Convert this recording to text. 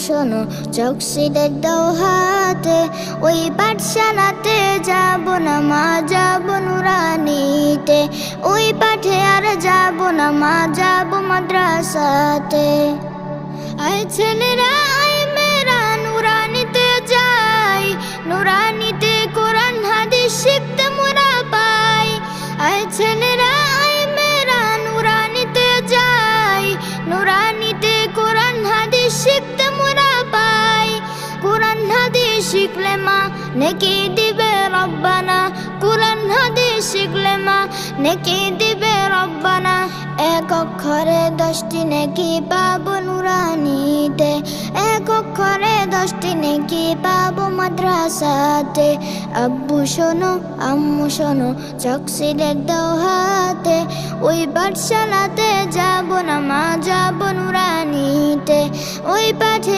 শোনো চকসিদের দাও হাতে, ওই পাঠশালাতে যাব না মা, যাব নুরানিতে। ওই পাঠে আর যাব না মা, যাব মাদ্রাসাতে। আয় ছেলেরা আয় মেয়েরা নুরানিতে যাই, নুরানিতে কোরআন হাদিস শিখতে মোরা পাই। আয় ছেলেরা আয় মেয়েরা নুরানিতে যাই, নুরানিতে কোরআন হাদিস শিখতে মোরা পাই। কোরআন হাদিস শিখলে মা নেকি দিবে রব্বানা, কোরআন হাদিস শিখলে মা নেকি দিবে রব্বানা। এক অক্ষরে 10টি নেকি পাবো নুরানিতে, এক অক্ষরে 10টি নেকি পাবো মাদ্রাসাতে। আব্বু শোনো আম্মু শোনো চকসিদের দাও হাতে, ওই পাঠশালাতে যাব না মা, যাব নুরানিতে। ওই পাঠে